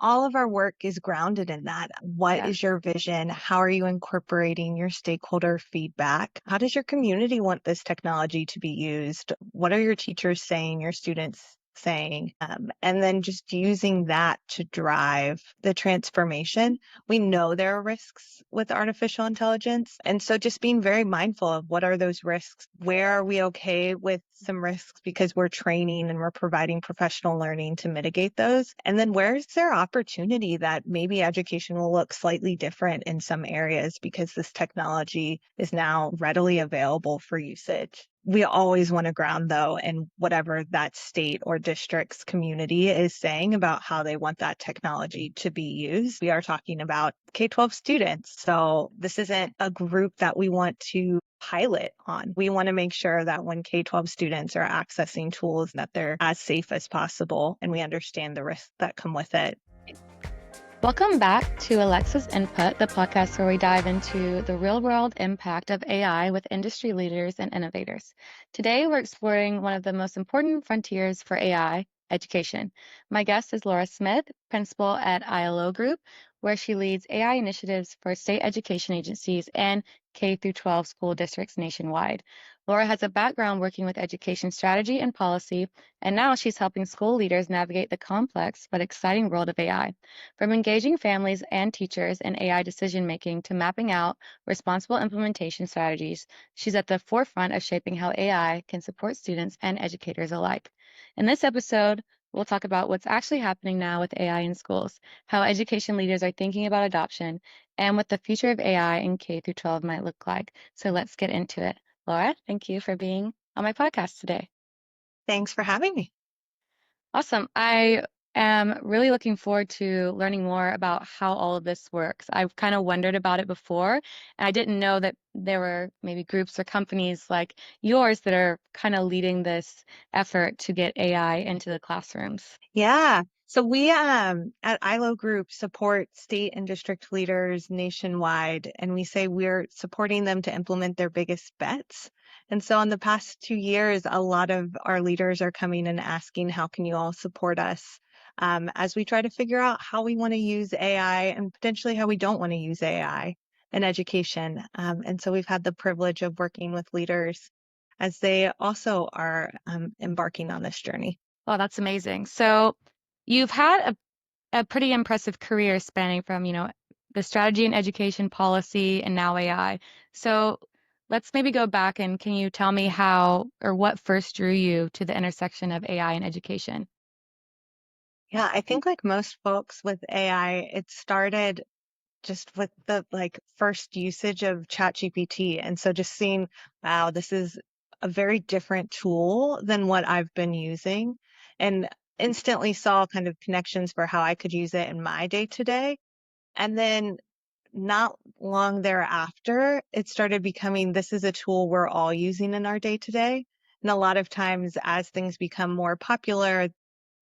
all of our work is grounded in that. What Yeah. is your vision? How are you incorporating your stakeholder feedback? How does your community want this technology to be used? What are your teachers saying, your students saying? And then just using that to drive the transformation. We know there are risks with artificial intelligence. And so just being very mindful of what are those risks? Where are we okay with some risks because we're training and we're providing professional learning to mitigate those? And then where is there opportunity that maybe education will look slightly different in some areas because this technology is now readily available for usage? We always want to ground, though, in whatever that state or district's community is saying about how they want that technology to be used. We are talking about K-12 students, so this isn't a group that we want to pilot on. We want to make sure that when K-12 students are accessing tools that they're as safe as possible and we understand the risks that come with it. Welcome back to Alexa's Input, the podcast where we dive into the real-world impact of AI with industry leaders and innovators. Today, we're exploring one of the most important frontiers for AI, education. My guest is Laura Smith, principal at ILO Group, where she leads AI initiatives for state education agencies and K-12 school districts nationwide. Laura has a background working with education strategy and policy, and now she's helping school leaders navigate the complex but exciting world of AI. From engaging families and teachers in AI decision-making to mapping out responsible implementation strategies, she's at the forefront of shaping how AI can support students and educators alike. In this episode, we'll talk about what's actually happening now with AI in schools, how education leaders are thinking about adoption, and what the future of AI in K through 12 might look like. So let's get into it. Laura, thank you for being on my podcast today. Thanks for having me. Awesome. I am really looking forward to learning more about how all of this works. I've kind of wondered about it before, and I didn't know that there were maybe groups or companies like yours that are kind of leading this effort to get AI into the classrooms. Yeah. So we at ILO Group support state and district leaders nationwide, and we say we're supporting them to implement their biggest bets. And so in the past 2 years, a lot of our leaders are coming and asking, how can you all support us as we try to figure out how we want to use AI and potentially how we don't want to use AI in education. And so we've had the privilege of working with leaders as they also are embarking on this journey. Oh, that's amazing. So you've had a pretty impressive career spanning from, the strategy and education policy and now AI. So let's maybe go back and can you tell me how or what first drew you to the intersection of AI and education? Yeah, I think like most folks with AI, it started just with the first usage of ChatGPT. And so just seeing, wow, this is a very different tool than what I've been using, and instantly saw kind of connections for how I could use it in my day to day. And then not long thereafter, it started becoming this is a tool we're all using in our day to day. And a lot of times as things become more popular,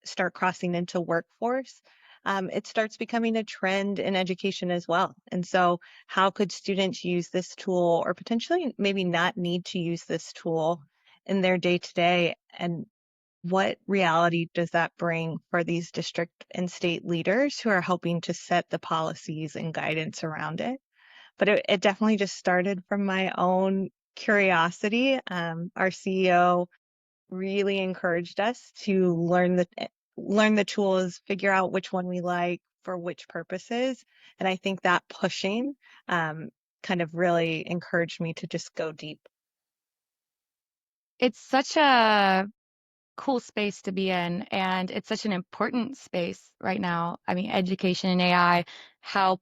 start crossing into workforce, it starts becoming a trend in education as well. And so, how could students use this tool or potentially maybe not need to use this tool in their day to day? And what reality does that bring for these district and state leaders who are helping to set the policies and guidance around it? But it definitely just started from my own curiosity. Our CEO really encouraged us to learn the tools, figure out which one we like for which purposes. And I think that pushing kind of really encouraged me to just go deep. It's such a cool space to be in, and it's such an important space right now. I mean, education and AI, how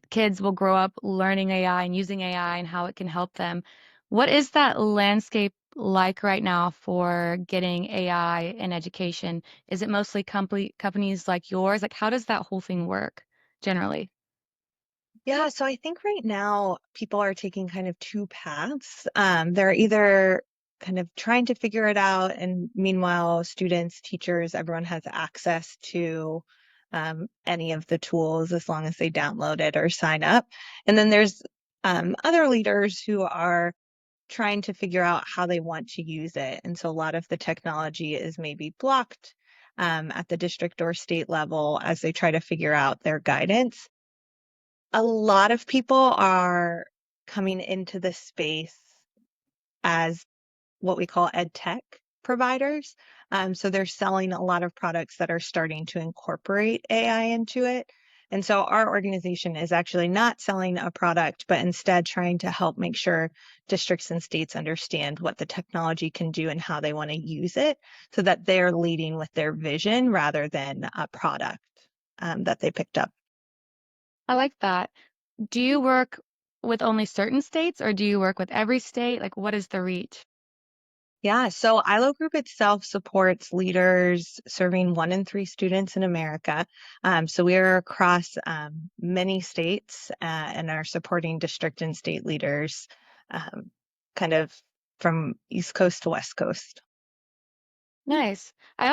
kids will grow up learning AI and using AI and how it can help them. What is that landscape like right now for getting AI in education? Is it mostly companies like yours? Like, how does that whole thing work generally? Yeah, so I think right now people are taking kind of two paths. They're either kind of trying to figure it out, and meanwhile, students, teachers, everyone has access to any of the tools as long as they download it or sign up. And then there's other leaders who are trying to figure out how they want to use it. And so a lot of the technology is maybe blocked. at the district or state level as they try to figure out their guidance. A lot of people are coming into this space as what we call ed tech providers. So they're selling a lot of products that are starting to incorporate AI into it. And so our organization is actually not selling a product, but instead trying to help make sure districts and states understand what the technology can do and how they want to use it so that they're leading with their vision rather than a product that they picked up. I like that. Do you work with only certain states or do you work with every state? Like, what is the reach? Yeah, so ILO Group itself supports leaders serving 1 in 3 students in America. So we are across many states and are supporting district and state leaders um, kind of from East Coast to West Coast. Nice. I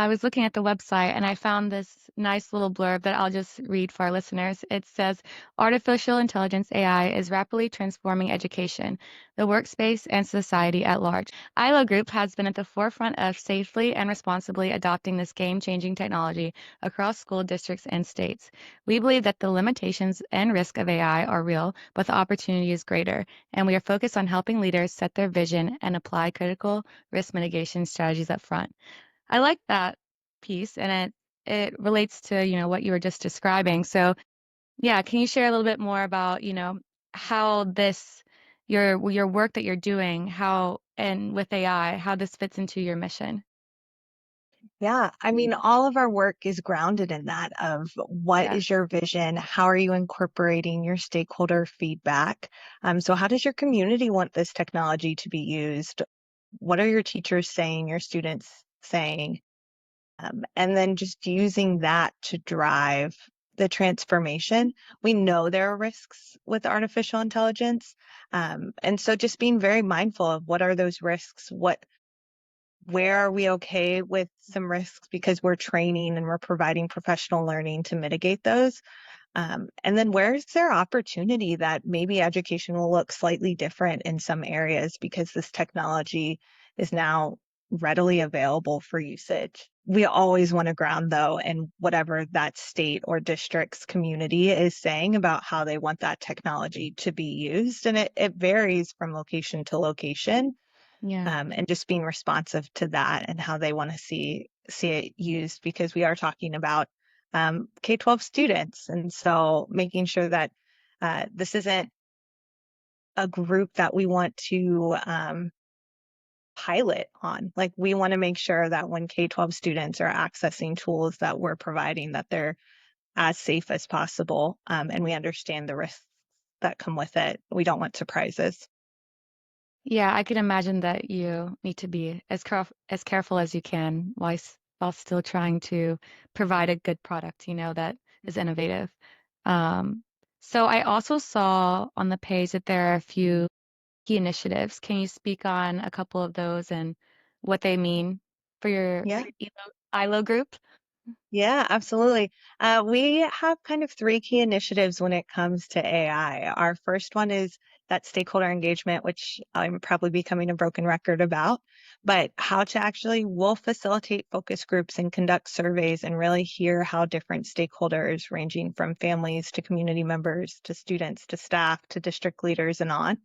was looking at the website and I found this nice little blurb that I'll just read for our listeners. It says, Artificial intelligence AI is rapidly transforming education, the workspace, and society at large. ILO Group has been at the forefront of safely and responsibly adopting this game-changing technology across school districts and states. We believe that the limitations and risk of AI are real, but the opportunity is greater, and we are focused on helping leaders set their vision and apply critical risk mitigation strategies up front. I like that piece, and it relates to, what you were just describing. So, yeah, can you share a little bit more about, how this your work that you're doing, how and with AI, how this fits into your mission? Yeah, I mean, all of our work is grounded in that of what Yeah. is your vision? How are you incorporating your stakeholder feedback? So how does your community want this technology to be used? What are your teachers saying, your students saying? And then just using that to drive the transformation. We know there are risks with artificial intelligence. And so just being very mindful of what are those risks? Where are we okay with some risks because we're training and we're providing professional learning to mitigate those? And then where is there opportunity that maybe education will look slightly different in some areas because this technology is now readily available for usage? We always want to ground though in whatever that state or district's community is saying about how they want that technology to be used. And it varies from location to location, Yeah. and just being responsive to that and how they want to see it used because we are talking about K-12 students, and so making sure that this isn't a group that we want to pilot on. Like we want to make sure that when K-12 students are accessing tools that we're providing, that they're as safe as possible, and we understand the risks that come with it. We don't want surprises. Yeah, I can imagine that you need to be as careful as you can while still trying to provide a good product, that is innovative. Um, so I also saw on the page that there are a few key initiatives. Can you speak on a couple of those and what they mean for your Yeah. ILO group? Yeah, absolutely. We have kind of 3 key initiatives when it comes to AI. Our first one is that stakeholder engagement, which I'm probably becoming a broken record about, but how to actually will facilitate focus groups and conduct surveys and really hear how different stakeholders, ranging from families to community members to students to staff to district leaders and on,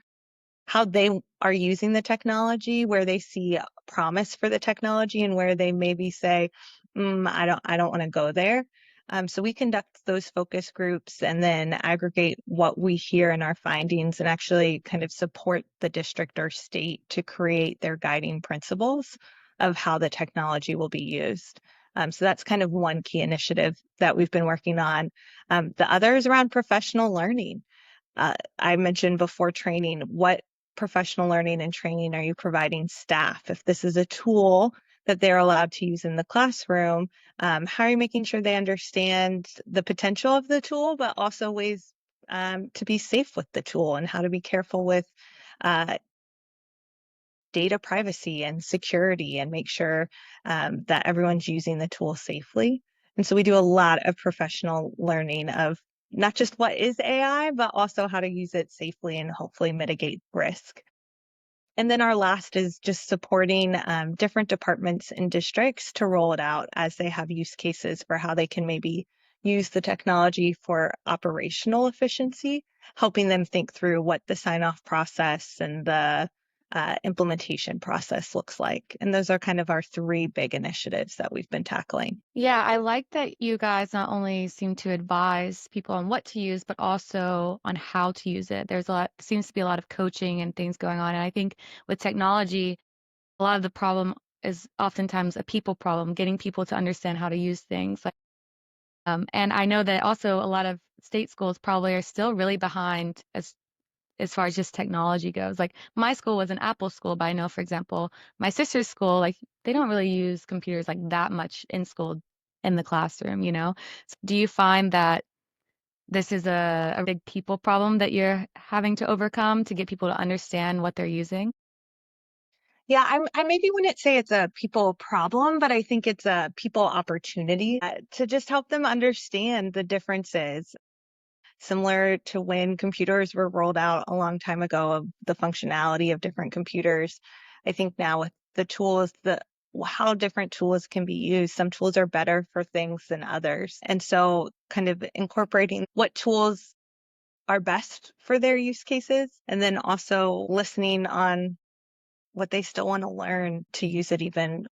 how they are using the technology, where they see promise for the technology and where they maybe say, I don't want to go there. So we conduct those focus groups and then aggregate what we hear in our findings and actually kind of support the district or state to create their guiding principles of how the technology will be used. So that's kind of one key initiative that we've been working on. The other is around professional learning. I mentioned before training, what professional learning and training are you providing staff? If this is a tool that they're allowed to use in the classroom, how are you making sure they understand the potential of the tool, but also ways to be safe with the tool and how to be careful with uh, data privacy and security and make sure that everyone's using the tool safely. And so we do a lot of professional learning of not just what is AI, but also how to use it safely and hopefully mitigate risk. And then our last is just supporting different departments and districts to roll it out as they have use cases for how they can maybe use the technology for operational efficiency, helping them think through what the sign-off process and the implementation process looks like. And those are kind of our three big initiatives that we've been tackling. Yeah, I like that you guys not only seem to advise people on what to use, but also on how to use it. There's seems to be a lot of coaching and things going on. And I think with technology, a lot of the problem is oftentimes a people problem, getting people to understand how to use things. And I know that also a lot of state schools probably are still really behind as far as just technology goes. Like my school was an Apple school, but I know, for example, my sister's school, like they don't really use computers like that much in school in the classroom, you know? So do you find that this is a big people problem that you're having to overcome to get people to understand what they're using? Yeah, I maybe wouldn't say it's a people problem, but I think it's a people opportunity to just help them understand the differences, similar to when computers were rolled out a long time ago of the functionality of different computers. I think now with the tools, how different tools can be used. Some tools are better for things than others. And so kind of incorporating what tools are best for their use cases and then also listening on what they still want to learn to use it even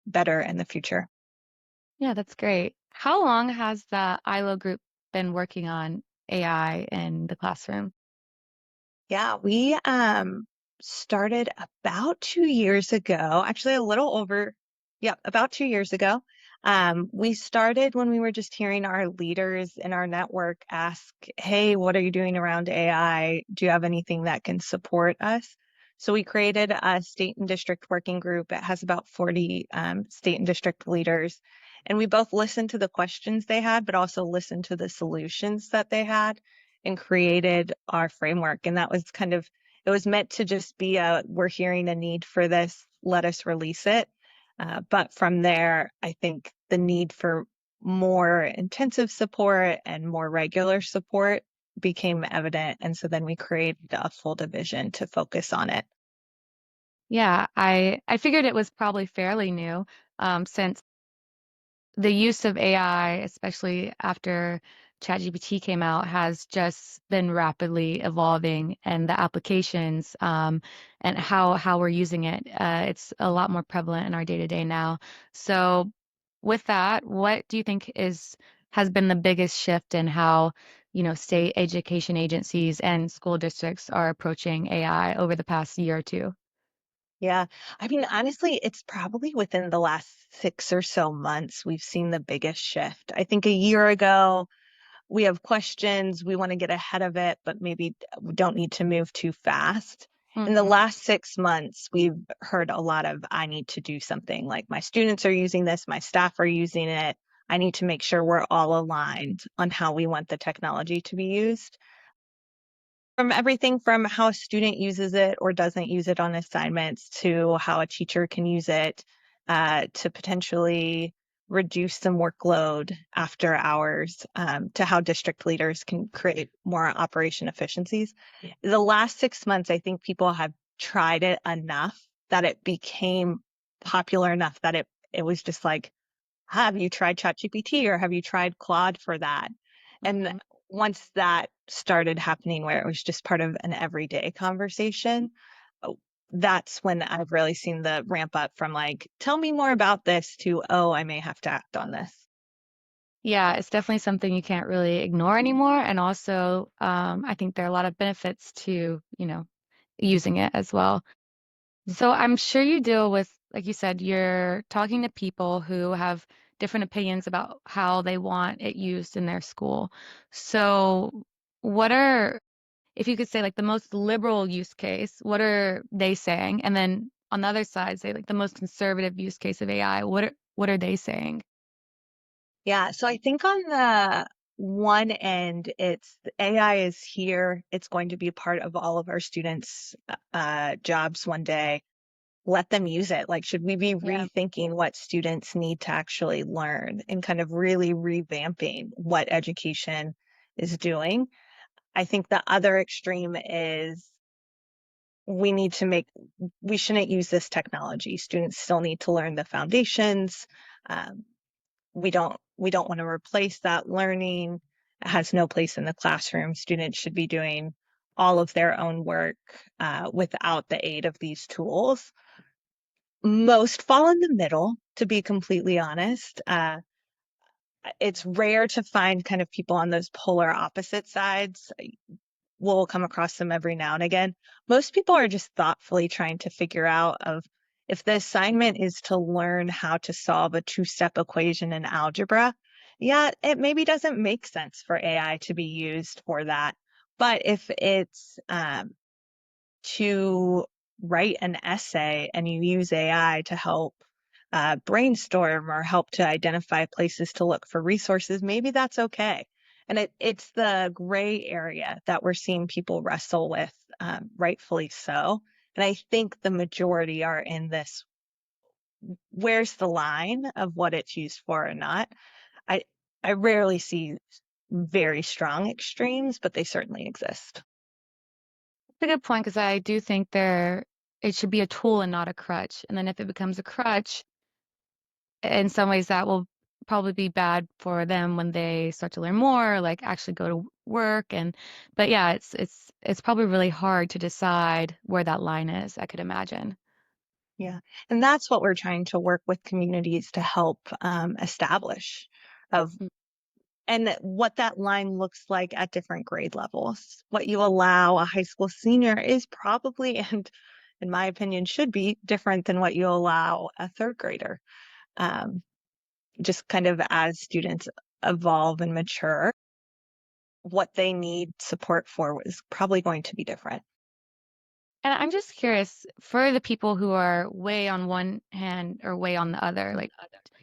better in the future. Yeah, that's great. How long has the ILO group been working on AI in the classroom? Yeah, we started about 2 years ago, actually a little over, yeah, about 2 years ago. We started when we were just hearing our leaders in our network ask, hey, what are you doing around AI? Do you have anything that can support us? So we created a state and district working group. It has about 40 state and district leaders. And we both listened to the questions they had, but also listened to the solutions that they had and created our framework. And that was kind of, it was meant to just be we're hearing a need for this, let us release it. But from there, I think the need for more intensive support and more regular support became evident. And so then we created a full division to focus on it. Yeah, I figured it was probably fairly new, since the use of AI, especially after ChatGPT came out, has just been rapidly evolving, and the applications and how we're using it, it's a lot more prevalent in our day to day now. So, with that, what do you think has been the biggest shift in how, state education agencies and school districts are approaching AI over the past year or two? Yeah. I mean, honestly, it's probably within the last 6 or so months we've seen the biggest shift. I think a year ago, we have questions, we want to get ahead of it, but maybe we don't need to move too fast. In the Hmm. last 6 months, we've heard a lot of, I need to do something like my students are using this, my staff are using it. I need to make sure we're all aligned on how we want the technology to be used. From everything from how a student uses it or doesn't use it on assignments to how a teacher can use it to potentially reduce some workload after hours, to how district leaders can create more operation efficiencies. The last 6 months, I think people have tried it enough that it became popular enough that it was just like, have you tried ChatGPT or have you tried Claude for that? And Hmm. once that started happening where it was just part of an everyday conversation, oh, that's when I've really seen the ramp up from like, tell me more about this to, oh, I may have to act on this. Yeah, it's definitely something you can't really ignore anymore. And also, I think there are a lot of benefits to, using it as well. So I'm sure you deal with, like you said, you're talking to people who have different opinions about how they want it used in their school. So what are, if you could say like the most liberal use case, what are they saying? And then on the other side, say like the most conservative use case of AI, what are they saying? Yeah. So I think on the one end, it's AI is here. It's going to be a part of all of our students' jobs one day. Let them use it. Like, should we be Yeah. rethinking what students need to actually learn and kind of really revamping what education is doing? I think the other extreme is we shouldn't use this technology. Students still need to learn the foundations. Um, we don't want to replace that learning. It has no place in the classroom. Students should be doing all of their own work without the aid of these tools. Most fall in the middle, to be completely honest. It's rare to find kind of people on those polar opposite sides. We'll come across them every now and again. Most people are just thoughtfully trying to figure out of if the assignment is to learn how to solve a two-step equation in algebra, yeah, it maybe doesn't make sense for AI to be used for that. But if it's to write an essay and you use AI to help brainstorm or help to identify places to look for resources, maybe that's okay. And it's the gray area that we're seeing people wrestle with, rightfully so. And I think the majority are in this, where's the line of what it's used for or not? I I rarely see very strong extremes, but they certainly exist. It's a good point because I do think it should be a tool and not a crutch. And then if it becomes a crutch, in some ways that will probably be bad for them when they start to learn more, like actually go to work. But yeah, it's probably really hard to decide where that line is, I could imagine. Yeah. And that's what we're trying to work with communities to help establish of Mm. and what that line looks like at different grade levels. What you allow a high school senior is probably, and in my opinion, should be different than what you allow a third grader. Um, just kind of as students evolve and mature, what they need support for is probably going to be different. And I'm just curious, for the people who are way on one hand or way on the other, like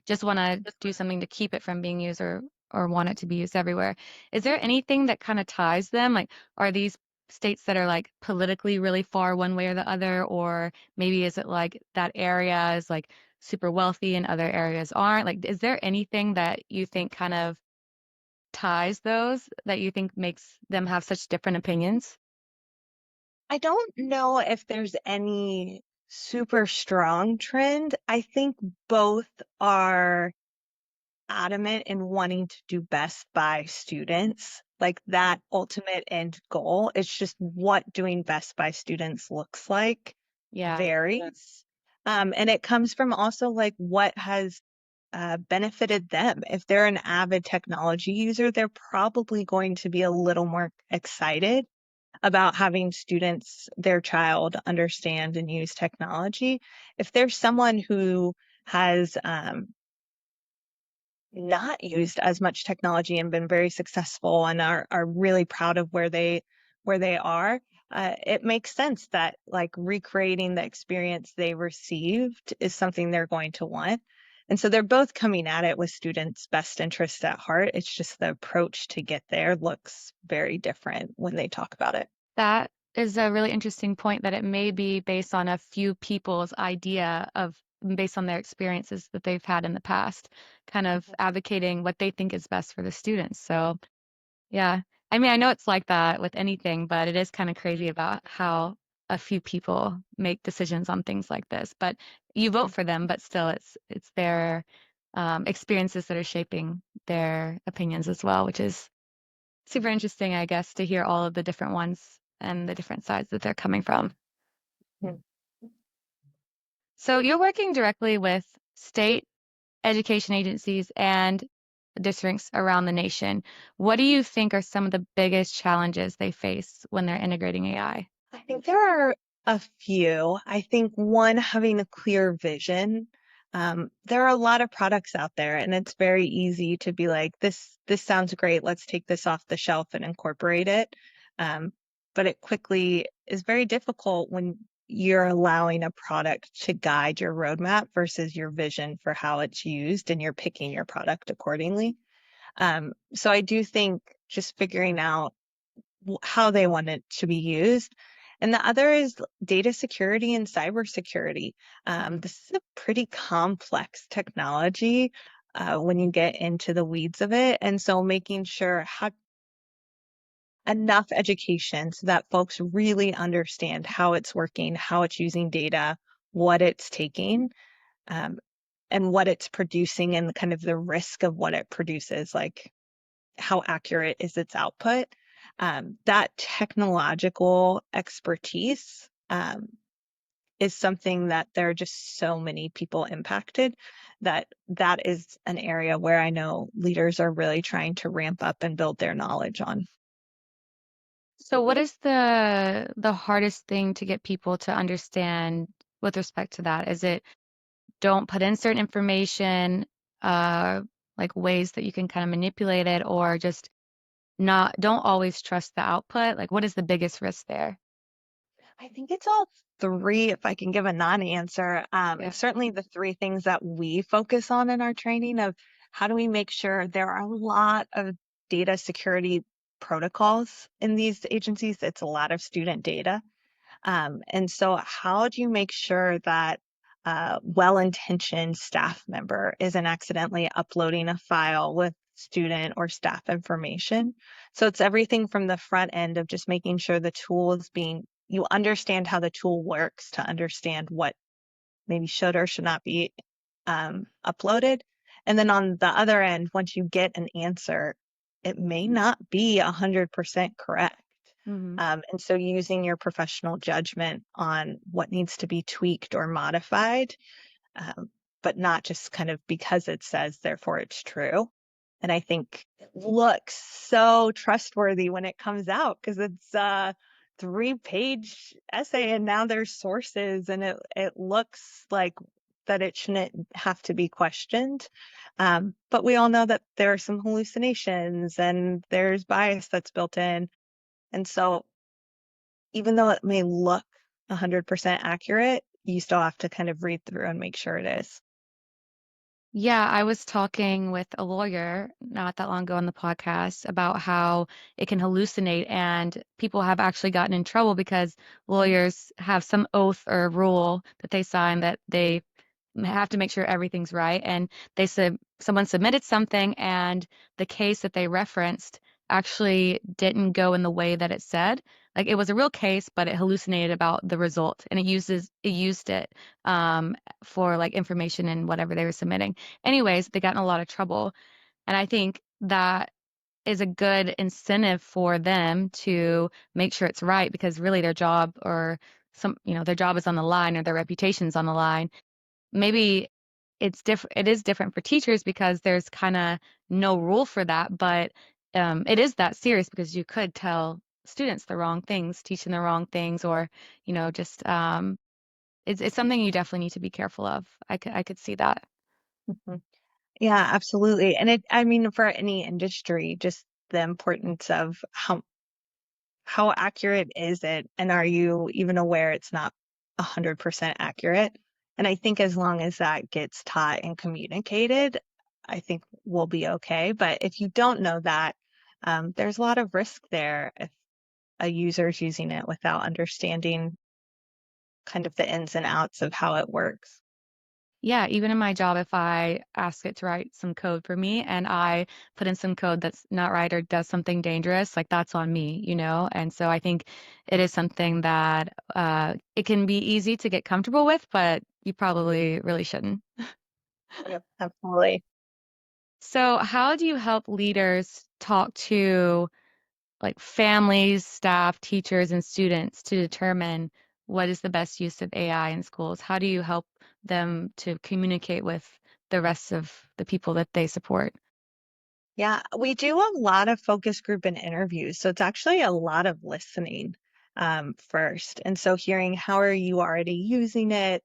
just want to do something to keep it from being used or want it to be used everywhere. Is there anything that kind of ties them? Like, are these states that are like politically really far one way or the other, or maybe is it like that area is like super wealthy and other areas aren't? Like, is there anything that you think kind of ties those that you think makes them have such different opinions? I don't know if there's any super strong trend. I think both are adamant in wanting to do best by students. Like that ultimate end goal. It's just what doing best by students looks like Yeah. varies. And it comes from also like what has benefited them. If they're an avid technology user, they're probably going to be a little more excited about having students, their child, understand and use technology. If there's someone who has not used as much technology and been very successful and are really proud of where they are, it makes sense that like recreating the experience they received is something they're going to want. And so they're both coming at it with students' best interests at heart. It's just the approach to get there looks very different when they talk about it. That is a really interesting point that it may be based on a few people's idea of based on their experiences that they've had in the past, kind of advocating what they think is best for the students. So, yeah. I mean, I know it's like that with anything, but it is kind of crazy about how a few people make decisions on things like this. But you vote for them, but still it's their experiences that are shaping their opinions as well, which is super interesting, I guess, to hear all of the different ones and the different sides that they're coming from. Mhm. So you're working directly with state education agencies and districts around the nation. What do you think are some of the biggest challenges they face when they're integrating AI? I think there are a few. I think one, having a clear vision. There are a lot of products out there, and it's very easy to be like, this sounds great. Let's take this off the shelf and incorporate it. Um, but it quickly is very difficult when you're allowing a product to guide your roadmap versus your vision for how it's used, and you're picking your product accordingly. So I do think just figuring out how they want it to be used. And the other is data security and cybersecurity. This is a pretty complex technology when you get into the weeds of it. And so making sure enough education so that folks really understand how it's working, how it's using data, what it's taking, um, and what it's producing, and kind of the risk of what it produces, like how accurate is its output. That technological expertise is something that there are just so many people impacted that that is an area where I know leaders are really trying to ramp up and build their knowledge on. So what is the hardest thing to get people to understand with respect to that? Is it don't put in certain information, uh, like ways that you can kind of manipulate it, or just not don't always trust the output? Like what is the biggest risk there? I think it's all three, if I can give a non-answer. Yeah. It's certainly the three things that we focus on in our training of how do we make sure there are a lot of data security protocols in these agencies. It's a lot of student data. And so, how do you make sure that a well-intentioned staff member isn't accidentally uploading a file with student or staff information? So, it's everything from the front end of just making sure the tool is being, you understand how the tool works to understand what maybe should or should not be uploaded. And then on the other end, once you get an answer, it may not be 100% correct. Hmm. And so using your professional judgment on what needs to be tweaked or modified, um, but not just kind of because it says, therefore it's true. And I think it looks so trustworthy when it comes out because it's a 3-page essay and now there's sources and it looks like that it shouldn't have to be questioned. But we all know that there are some hallucinations and there's bias that's built in. And so even though it may look 100% accurate, you still have to kind of read through and make sure it is. Yeah, I was talking with a lawyer not that long ago on the podcast about how it can hallucinate, and people have actually gotten in trouble because lawyers have some oath or rule that they sign that they have to make sure everything's right. And they said someone submitted something, and the case that they referenced actually didn't go in the way that it said. Like it was a real case, but it hallucinated about the result, and it used it for like information and whatever they were submitting. Anyways, they got in a lot of trouble, and I think that is a good incentive for them to make sure it's right because really their job or their job is on the line or their reputation's on the line. Maybe it is different for teachers because there's kind of no rule for that, but it is that serious because you could tell students the wrong things, teach them the wrong things, or just it's something you definitely need to be careful of. I could see that. Mhm. Yeah, absolutely. And I mean, for any industry, just the importance of how accurate is it, and are you even aware it's not 100% accurate? And I think as long as that gets taught and communicated, I think we'll be okay. But if you don't know that, there's a lot of risk there if a user is using it without understanding kind of the ins and outs of how it works. Yeah, even in my job, if I ask it to write some code for me and I put in some code that's not right or does something dangerous, like that's on me. And so I think it is something that it can be easy to get comfortable with, but you probably really shouldn't. Yep, absolutely. So, how do you help leaders talk to like families, staff, teachers, and students to determine what is the best use of AI in schools? How do you help them to communicate with the rest of the people that they support? Yeah, we do a lot of focus group and interviews. So it's actually a lot of listening first. And so hearing how are you already using it,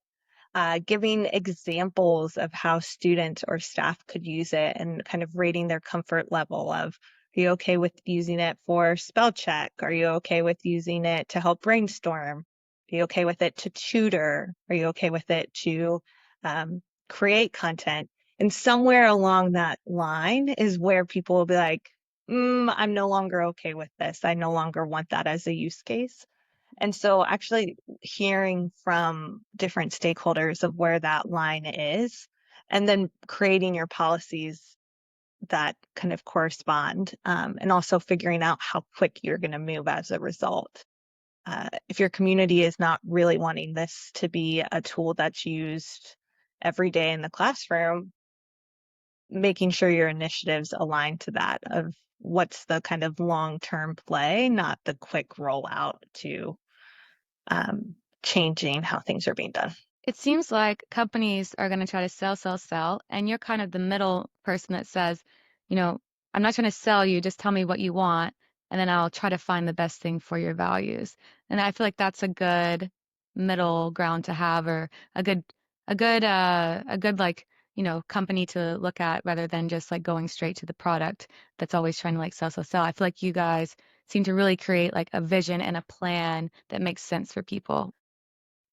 giving examples of how students or staff could use it and kind of rating their comfort level of, are you okay with using it for spell check? Are you okay with using it to help brainstorm? Are you okay with it to tutor? Are you okay with it to um, create content? And somewhere along that line is where people will be like, I'm no longer okay with this. I no longer want that as a use case. And so actually hearing from different stakeholders of where that line is, and then creating your policies that kind of correspond, and also figuring out how quick you're going to move as a result. If your community is not really wanting this to be a tool that's used every day in the classroom, making sure your initiatives align to that of what's the kind of long-term play, not the quick rollout to changing how things are being done. It seems like companies are going to try to sell, sell, sell, and you're kind of the middle person that says, you know, I'm not trying to sell you, just tell me what you want, and then I'll try to find the best thing for your values. And I feel like that's a good middle ground to have, or a good like, company to look at rather than just like going straight to the product that's always trying to like sell, sell, sell. I feel like you guys seem to really create like a vision and a plan that makes sense for people.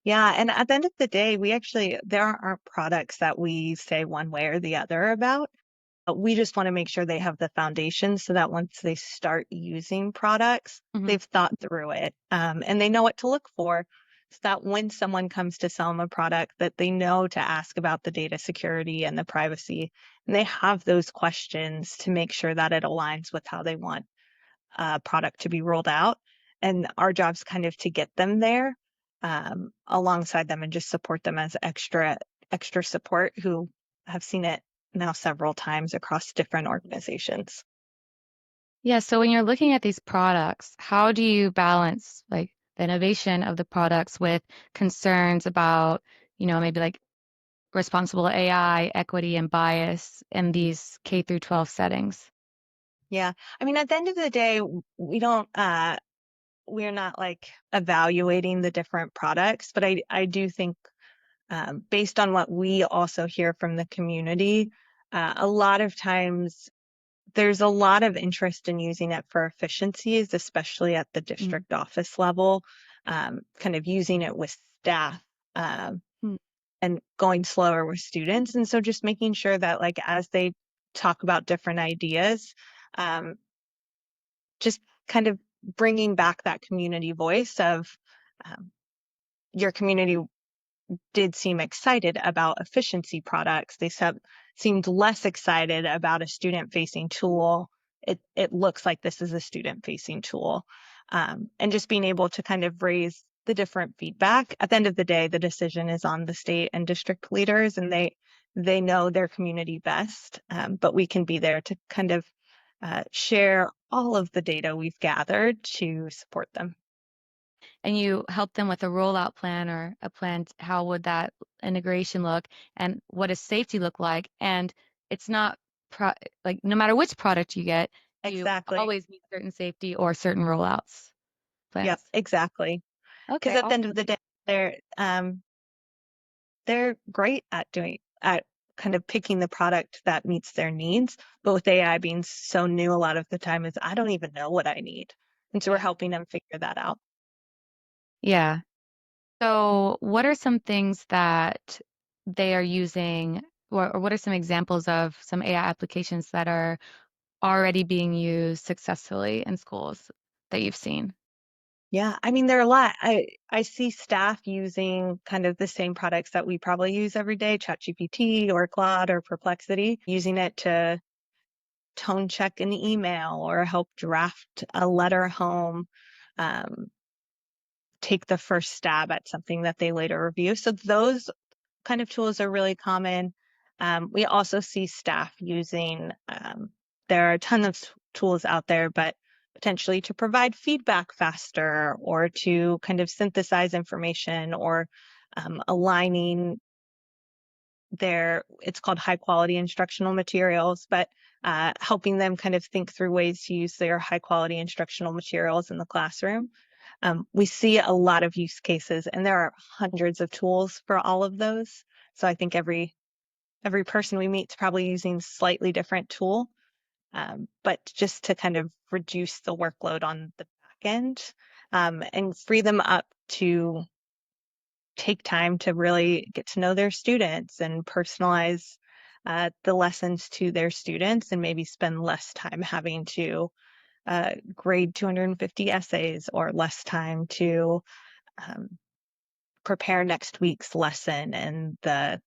Yeah, and at the end of the day, there aren't products that we say one way or the other about. We just want to make sure they have the foundation so that once they start using products, Hmm. they've thought through it, and they know what to look for. So that when someone comes to sell them a product, that they know to ask about the data security and the privacy, and they have those questions to make sure that it aligns with how they want product to be rolled out. And our job's kind of to get them there, alongside them and just support them as extra support who have seen it now several times across different organizations. Yeah, so when you're looking at these products, how do you balance like the innovation of the products with concerns about, maybe like responsible AI, equity, and bias in these K through 12 settings? Yeah. I mean, at the end of the day, we don't we're not like evaluating the different products, but I do think, based on what we also hear from the community, a lot of times there's a lot of interest in using it for efficiencies, especially at the Mm. district office level, kind of using it with staff, Mm. and going slower with students. And so just making sure that, like, as they talk about different ideas, um, just kind of bringing back that community voice of, um, your community did seem excited about efficiency products. They seemed less excited about a student-facing tool. It looks like this is a student-facing tool, and just being able to kind of raise the different feedback. At the end of the day, the decision is on the state and district leaders, and they know their community best. But we can be there to kind of share all of the data we've gathered to support them. And you help them with a rollout plan or a plan, how would that integration look, and what does safety look like? And it's not pro like no matter which product you get, you Exactly. always meet certain safety or certain rollouts Yep, plans. exactly. Because Okay, at the end of awesome. the day, they're great at kind of picking the product that meets their needs. But with AI being so new, a lot of the time is I don't even know what I need. And so we're Yeah. helping them figure that out. Yeah. So, what are some things that they are using, or what are some examples of some AI applications that are already being used successfully in schools that you've seen? Yeah, I mean, there are a lot. I see staff using kind of the same products that we probably use every day, ChatGPT or Claude or Perplexity, using it to tone check an email or help draft a letter home, um, take the first stab at something that they later review. So those kind of tools are really common. We also see staff using, there are a ton of tools out there, but potentially to provide feedback faster or to kind of synthesize information or, aligning it's called high quality instructional materials, but helping them kind of think through ways to use their high quality instructional materials in the classroom. We see a lot of use cases, and there are hundreds of tools for all of those. So I think every person we meet is probably using a slightly different tool, but just to kind of reduce the workload on the back end, and free them up to take time to really get to know their students and personalize the lessons to their students, and maybe spend less time having to grade 250 essays or less time to um, prepare next week's lesson and the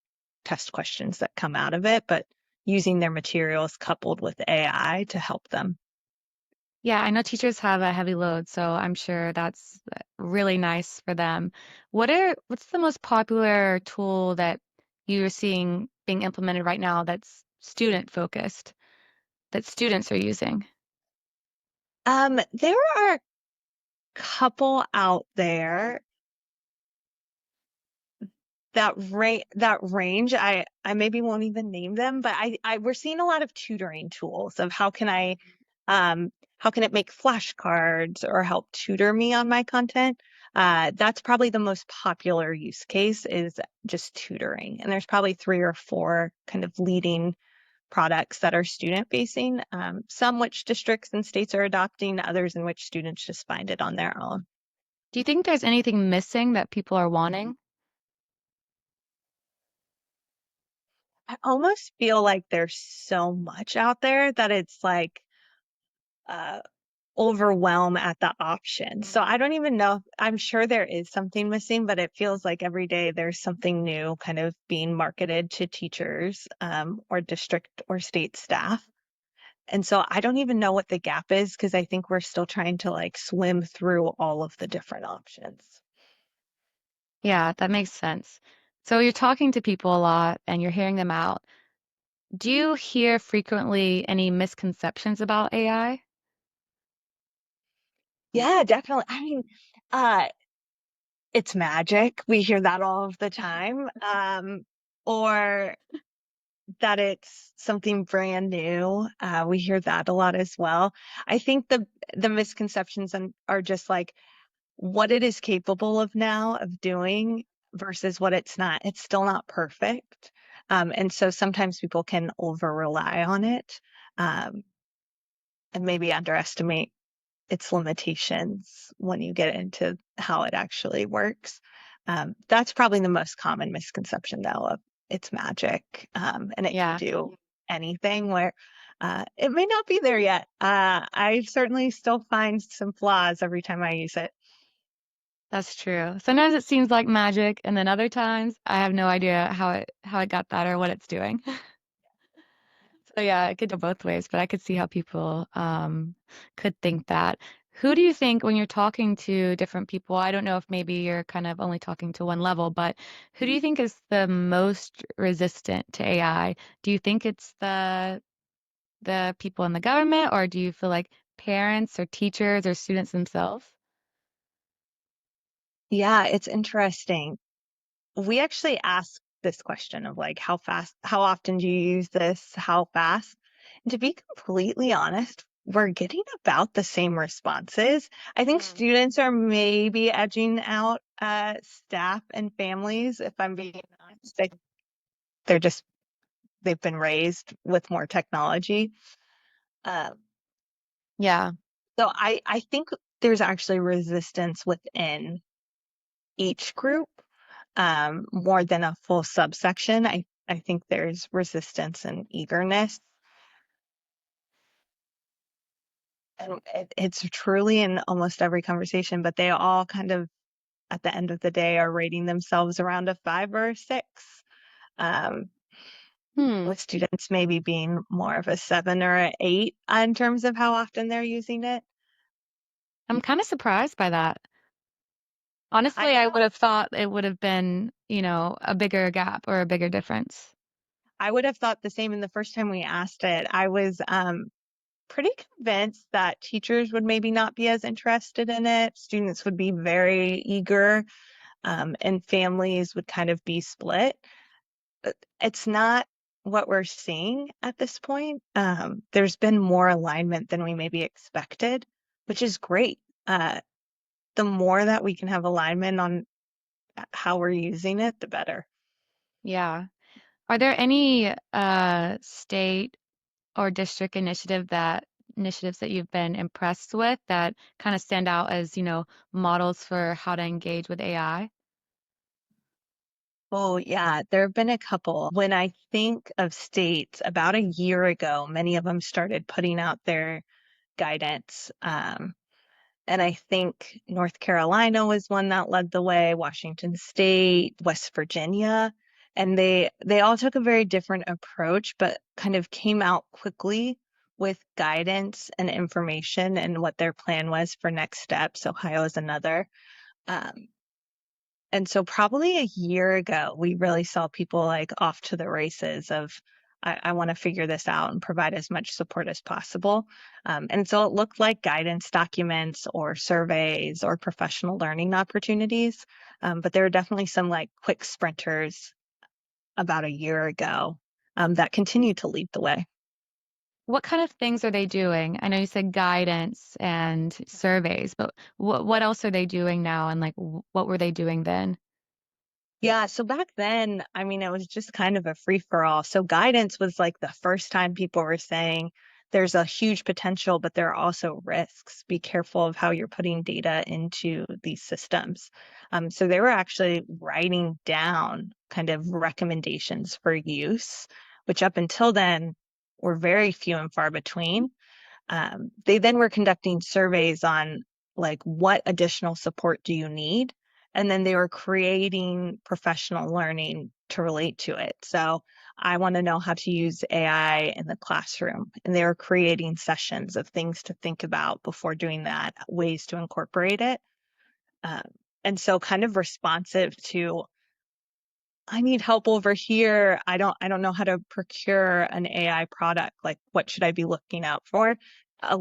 test questions that come out of it, but using their materials coupled with AI to help them. Yeah, I know teachers have a heavy load, so I'm sure that's really nice for them. What's the most popular tool that you're seeing being implemented right now that's student focused, that students are using? There are a couple out there that range. I maybe won't even name them, but I we're seeing a lot of tutoring tools of how can it make flashcards or help tutor me on my content. That's probably the most popular use case is just tutoring. And there's probably three or four kind of leading products that are student facing, some which districts and states are adopting, others in which students just find it on their own. Do you think there's anything missing that people are wanting? I almost feel like there's so much out there that it's like uh, overwhelm at the option. So I don't even know. I'm sure there is something missing, but it feels like every day there's something new kind of being marketed to teachers or district or state staff. And so I don't even know what the gap is because I think we're still trying to like swim through all of the different options. Yeah, that makes sense. So you're talking to people a lot and you're hearing them out. Do you hear frequently any misconceptions about AI? Yeah, definitely. I mean, uh, it's magic. We hear that all of the time. Or that it's something brand new. We hear that a lot as well. I think the misconceptions are just like what it is capable of now of doing versus what it's not. It's still not perfect. And so sometimes people can over rely on it um, and maybe underestimate its limitations when you get into how it actually works. That's probably the most common misconception, though, of it's magic and it can Yeah, do anything where it may not be there yet. I certainly still find some flaws every time I use it. that's true. Sometimes it seems like magic, and then other times I have no idea how it got that or what it's doing. So yeah, it could go both ways, but I could see how people could think that. Who do you think when you're talking to different people, I don't know if maybe you're kind of only talking to one level, but who do you think is the most resistant to AI? Do you think it's the people in the government, or do you feel like parents or teachers or students themselves? Yeah, it's interesting. We actually ask this question of like how often do you use this, how fast? And to be completely honest, we're getting about the same responses. I think Mm. students are maybe edging out staff and families, if I'm being honest. They're just, they've been raised with more technology. Um, Yeah, so I think there's actually resistance within each group more than a full subsection. I think there's resistance and eagerness. And it's truly in almost every conversation, but they all kind of, at the end of the day, are rating themselves around a 5 or a 6, um, hmm. with students maybe being more of a 7 or a 8 in terms of how often they're using it. I'm kind of surprised by that. I Honestly, I would know. have thought it would have been, a bigger gap or a bigger difference. I would have thought the same. And the first time we asked it, I was pretty convinced that teachers would maybe not be as interested in it. Students would be very eager, and families would kind of be split. It's not what we're seeing at this point. There's been more alignment than we maybe expected, which is great. The more that we can have alignment on how we're using it, the better. Yeah. Are there any state or district initiatives that you've been impressed with that kind of stand out as, models for how to engage with AI? Oh, yeah, there have been a couple. When I think of states, about a year ago, many of them started putting out their guidance. And I think North Carolina was one that led the way, Washington State, West Virginia. and they all took a very different approach, but kind of came out quickly with guidance and information and what their plan was for next steps. Ohio is another. Um, and so probably a year ago, we really saw people like off to the races of, I want to figure this out and provide as much support as possible. And so it looked like guidance documents or surveys or professional learning opportunities. But there are definitely some like quick sprinters about a year ago that continue to lead the way. What kind of things are they doing? I know you said guidance and surveys, but what else are they doing now? And like, what were they doing then? Yeah, so back then, I mean, it was just kind of a free for all. So guidance was like the first time people were saying there's a huge potential, but there are also risks. Be careful of how you're putting data into these systems. So they were actually writing down kind of recommendations for use, which up until then were very few and far between. They then were conducting surveys on like what additional support do you need? And then they were creating professional learning to relate to it. So I want to know how to use AI in the classroom. And they were creating sessions of things to think about before doing that, ways to incorporate it. Um, and so kind of responsive to I need help over here. I don't know how to procure an AI product. Like, what should I be looking out for? Uh,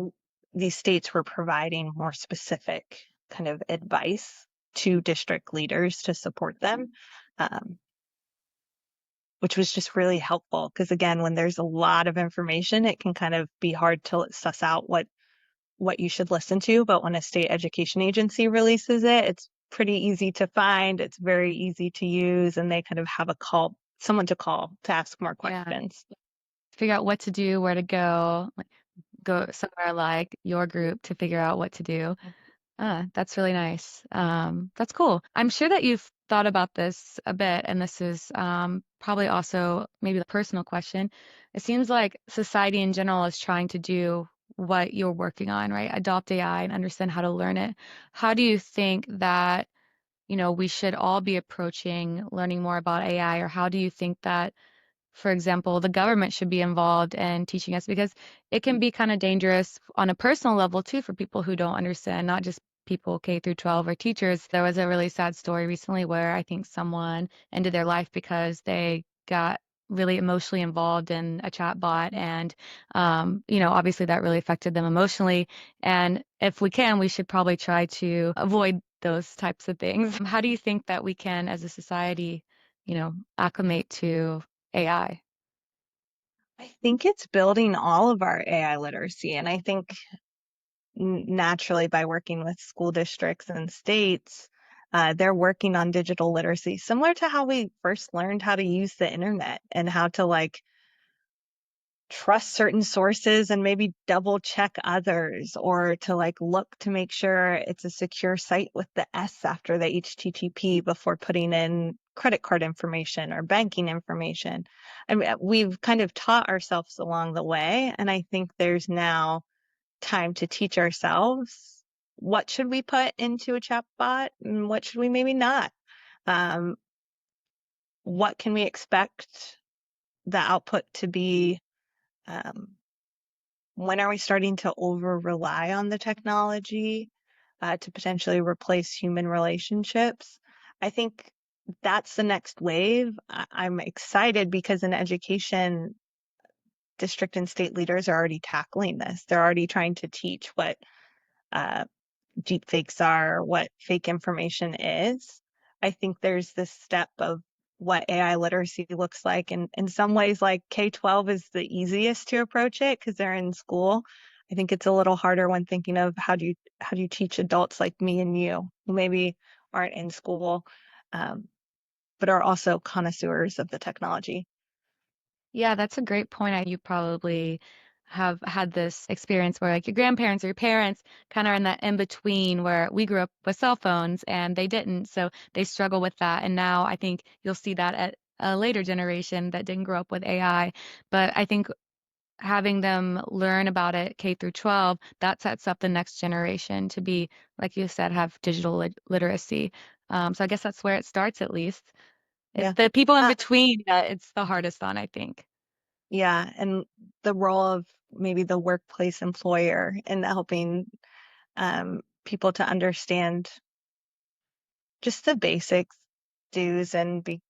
these states were providing more specific kind of advice to district leaders to support them, um, which was just really helpful. Because again, when there's a lot of information, it can kind of be hard to suss out what you should listen to, but when a state education agency releases it, it's pretty easy to find, it's very easy to use, and they kind of have someone to call to ask more Yeah. questions. Figure out what to do, where to go, like go somewhere like your group to figure out what to do. That's really nice. That's cool. I'm sure that you've thought about this a bit, and this is probably also maybe the personal question. It seems like society in general is trying to do what you're working on, right? Adopt AI and understand how to learn it. How do you think that, we should all be approaching learning more about AI, or how do you think that, for example, the government should be involved in teaching us because it can be kind of dangerous on a personal level too for people who don't understand, not just people K through 12 or teachers. There was a really sad story recently where I think someone ended their life because they got really emotionally involved in a chat bot and obviously that really affected them emotionally, and if we can, we should probably try to avoid those types of things. How do you think that we can as a society acclimate to AI? I think it's building all of our AI literacy. And I think naturally by working with school districts and states, they're working on digital literacy, similar to how we first learned how to use the internet and how to like trust certain sources and maybe double check others or to like look to make sure it's a secure site with the S after the HTTP before putting in credit card information or banking information. I mean, we've kind of taught ourselves along the way, and I think there's now time to teach ourselves what should we put into a chatbot and what should we maybe not. Um, what can we expect the output to be? Um, when are we starting to over rely on the technology to potentially replace human relationships? I think that's the next wave. I'm excited because in education, district and state leaders are already tackling this. They're already trying to teach what uh, deep fakes are, what fake information is. I think there's this step of what AI literacy looks like. And in some ways, like K-12 is the easiest to approach it because they're in school. I think it's a little harder when thinking of how do you teach adults like me and you who maybe aren't in school, um, but are also connoisseurs of the technology. Yeah, that's a great point. You probably have had this experience where like your grandparents or your parents kind of are in that in between where we grew up with cell phones and they didn't. So they struggle with that. And now I think you'll see that at a later generation that didn't grow up with AI. But I think having them learn about it K through 12, that sets up the next generation to be, like you said, have digital literacy. So I guess that's where it starts at least. It's Yeah. the people in Uh, between that it's the hardest on, I think. yeah. And the role of maybe the workplace employer in helping people to understand just the basics, do's, and be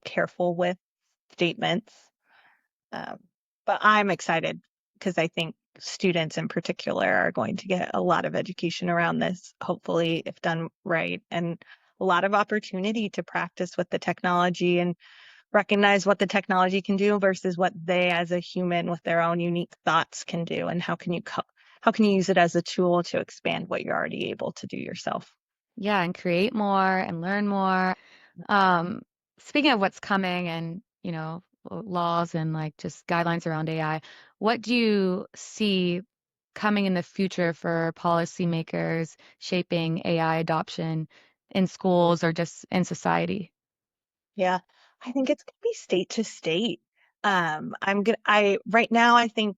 careful with statements. Um, but I'm excited because I think students in particular are going to get a lot of education around this, hopefully, if done right, and a lot of opportunity to practice with the technology and recognize what the technology can do versus what they as a human with their own unique thoughts can do, and how can you use it as a tool to expand what you're already able to do yourself. Yeah, and create more and learn more. Um, Speaking of what's coming and, laws and like just guidelines around AI, what do you see coming in the future for policymakers shaping AI adoption in schools or just in society? Yeah, I think it's gonna be state to state. I right now I think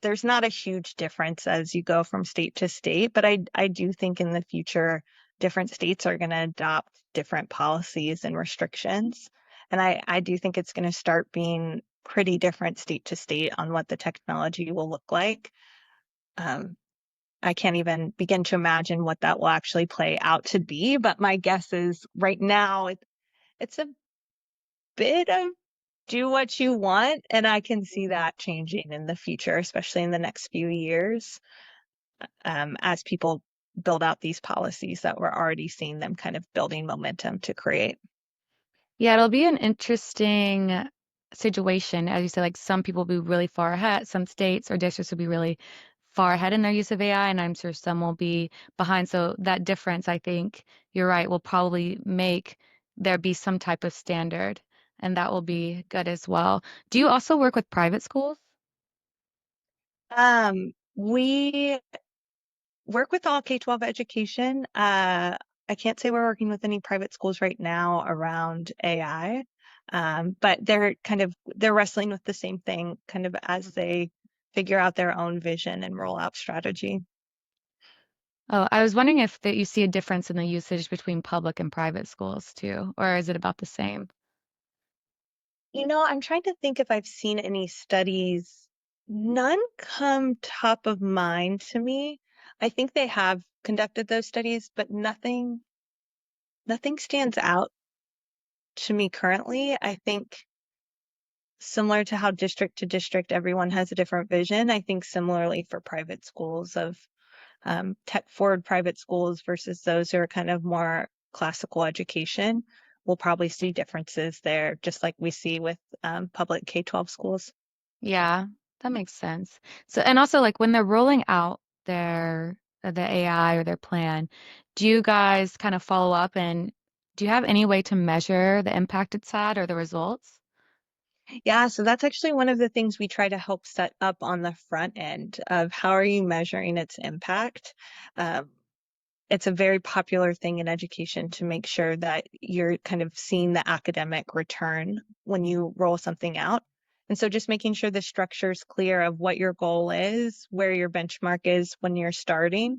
there's not a huge difference as you go from state to state, but I do think in the future different states are going to adopt different policies and restrictions. And I do think it's going to start being pretty different state to state on what the technology will look like. Um, I can't even begin to imagine what that will actually play out to be, but my guess is right now it's a bit of do what you want, and I can see that changing in the future, especially in the next few years, as people build out these policies that we're already seeing them kind of building momentum to create. Yeah, it'll be an interesting situation. As you said, like some people will be really far ahead, some states or districts will be really far ahead in their use of AI, and I'm sure some will be behind. So that difference, I think you're right, will probably make there be some type of standard, and that will be good as well. Do you also work with private schools? We work with all K-12 education. I can't say we're working with any private schools right now around AI, but they're wrestling with the same thing kind of as they figure out their own vision and rollout strategy. Oh, I was wondering if that you see a difference in the usage between public and private schools too, or is it about the same? I'm trying to think if I've seen any studies. None come top of mind to me. I think they have conducted those studies, but nothing stands out to me currently. I think similar to how district to district everyone has a different vision, I think similarly for private schools of tech forward private schools versus those who are kind of more classical education, we'll probably see differences there, just like we see with public K-12 schools. Yeah, that makes sense. So, and also like when they're rolling out the AI or their plan, do you guys kind of follow up and do you have any way to measure the impact it's had or the results? Yeah, so that's actually one of the things we try to help set up on the front end of how are you measuring its impact. Um, it's a very popular thing in education to make sure that you're kind of seeing the academic return when you roll something out. And so just making sure the structure is clear of what your goal is, where your benchmark is when you're starting,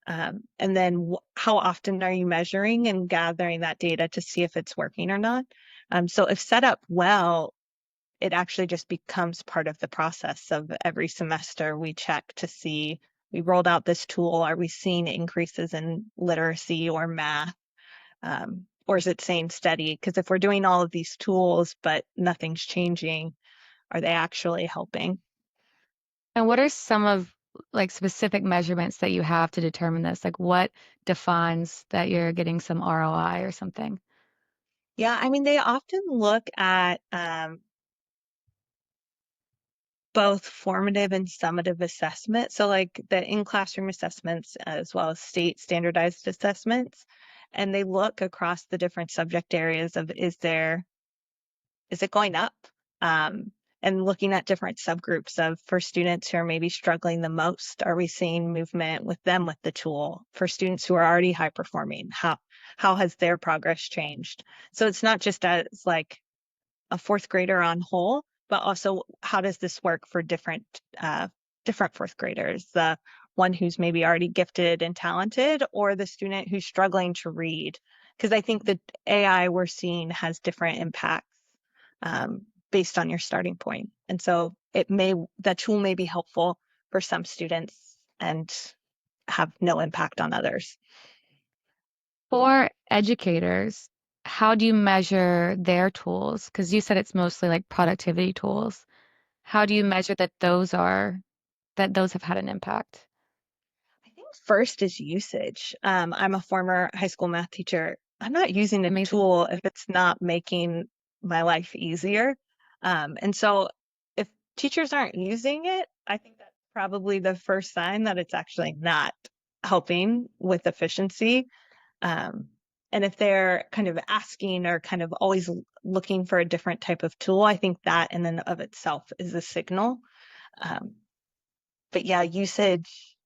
and then how often are you measuring and gathering that data to see if it's working or not. So if set up well, it actually just becomes part of the process of every semester we check to see we rolled out this tool. Are we seeing increases in literacy or math? Or is it staying steady? Because if we're doing all of these tools, but nothing's changing, are they actually helping? And what are some of like specific measurements that you have to determine this? Like what defines that you're getting some ROI or something? Yeah, I mean, they often look at both formative and summative assessment. So, like the in classroom assessments as well as state standardized assessments. And they look across the different subject areas of is it going up? Um, and looking at different subgroups of for students who are maybe struggling the most, are we seeing movement with them with the tool? For students who are already high performing, how has their progress changed? So it's not just as like a fourth grader on whole, but also how does this work for different fourth graders? The one who's maybe already gifted and talented, or the student who's struggling to read. because I think that AI we're seeing has different impacts based on your starting point. And so that tool may be helpful for some students and have no impact on others. For educators, how do you measure their tools? Because you said it's mostly like productivity tools. How do you measure that those have had an impact? I think first is usage. I'm a former high school math teacher. I'm not using a Amazing. tool if it's not making my life easier. And so if teachers aren't using it, I think that's probably the first sign that it's actually not helping with efficiency. Um, and if they're kind of asking or kind of always looking for a different type of tool, I think that in and of itself is a signal. Um, but yeah, usage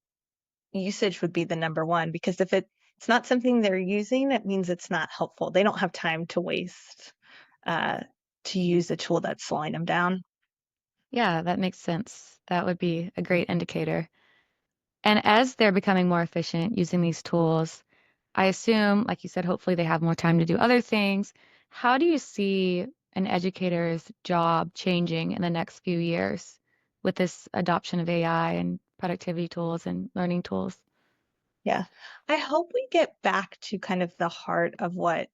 would be the number one because if it's not something they're using, it means it's not helpful. They don't have time to waste uh, to use a tool that's slowing them down. Yeah, that makes sense. That would be a great indicator. And as they're becoming more efficient using these tools, I assume, like you said, hopefully they have more time to do other things. How do you see an educator's job changing in the next few years with this adoption of AI and productivity tools and learning tools? Yeah. I hope we get back to kind of the heart of what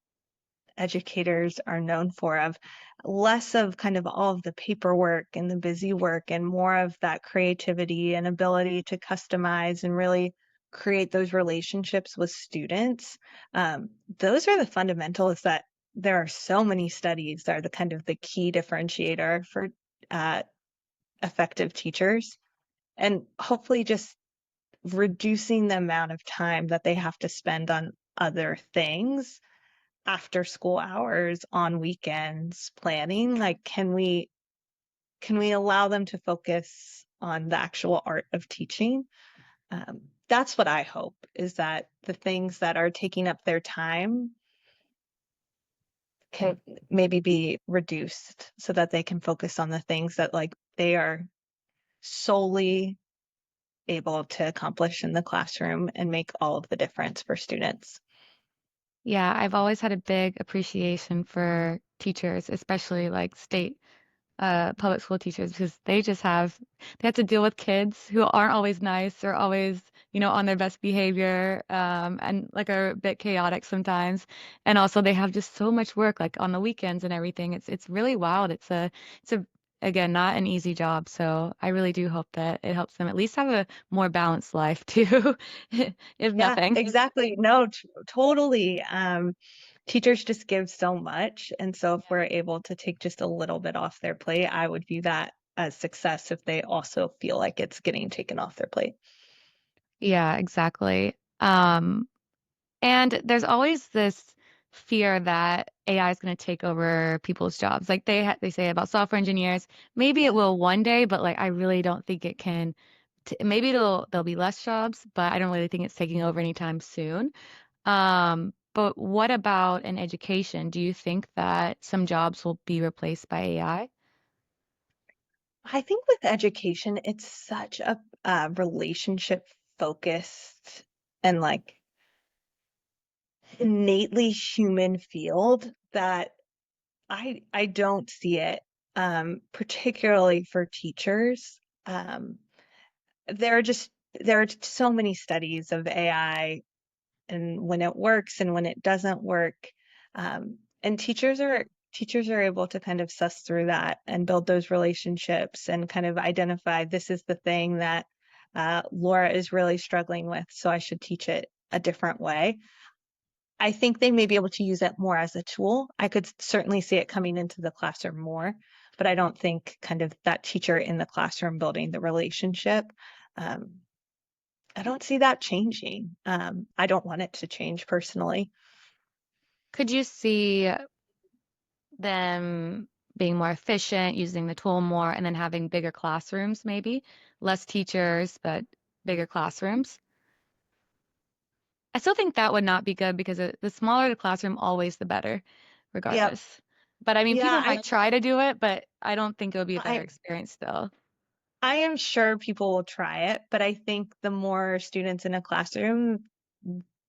educators are known for of less of kind of all of the paperwork and the busy work and more of that creativity and ability to customize and really create those relationships with students. Those are the fundamentals that there are so many studies that are the kind of the key differentiator for uh, effective teachers and hopefully just reducing the amount of time that they have to spend on other things after school hours on weekends planning like can we allow them to focus on the actual art of teaching. That's what I hope is that the things that are taking up their time can maybe be reduced so that they can focus on the things that like they are solely able to accomplish in the classroom and make all of the difference for students. Yeah, I've always had a big appreciation for teachers, especially like state public school teachers because they have to deal with kids who aren't always nice or always, on their best behavior, and like are a bit chaotic sometimes. And also they have just so much work like on the weekends and everything. It's really wild. It's a again not an easy job. So I really do hope that it helps them at least have a more balanced life too, if Yeah, nothing. exactly. No, totally. Teachers just give so much. And so if we're able to take just a little bit off their plate, I would view that as success if they also feel like it's getting taken off their plate. Yeah, exactly. And there's always this fear that AI is going to take over people's jobs. Like they say about software engineers, maybe it Yeah. will one day, but like I really don't think it can. Maybe there'll be less jobs, but I don't really think it's taking over anytime soon. But what about in education? Do you think that some jobs will be replaced by AI? I think with education, it's such a relationship focused and like innately human field that I don't see it, particularly for teachers. Um, there are so many studies of AI and when it works and when it doesn't work. And teachers are able to kind of suss through that and build those relationships and kind of identify this is the thing that Laura is really struggling with, so I should teach it a different way. I think they may be able to use it more as a tool. I could certainly see it coming into the classroom more, but I don't think kind of that teacher in the classroom building the relationship. Um, I don't see that changing. I don't want it to change personally. Could you see them being more efficient, using the tool more, and then having bigger classrooms, maybe less teachers, but bigger classrooms? I still think that would not be good because the smaller the classroom, always the better, Yep. regardless. But I mean, Yeah, people might try to do it, but I don't think it would be a better I experience still. I am sure people will try it, but I think the more students in a classroom,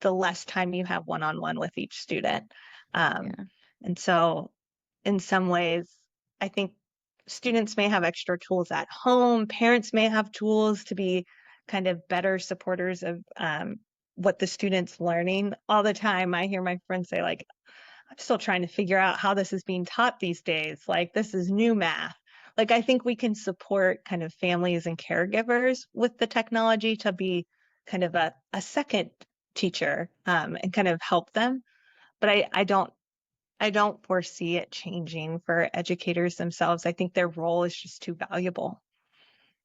the less time you have one-on-one with each student. Um, Yeah. and so in some ways, I think students may have extra tools at home. Parents may have tools to be kind of better supporters of what the student's learning. All the time, I hear my friends say, like, I'm still trying to figure out how this is being taught these days. Like, this is new math. Like, I think we can support kind of families and caregivers with the technology to be kind of a second teacher and kind of help them. But I don't foresee it changing for educators themselves. I think their role is just too valuable.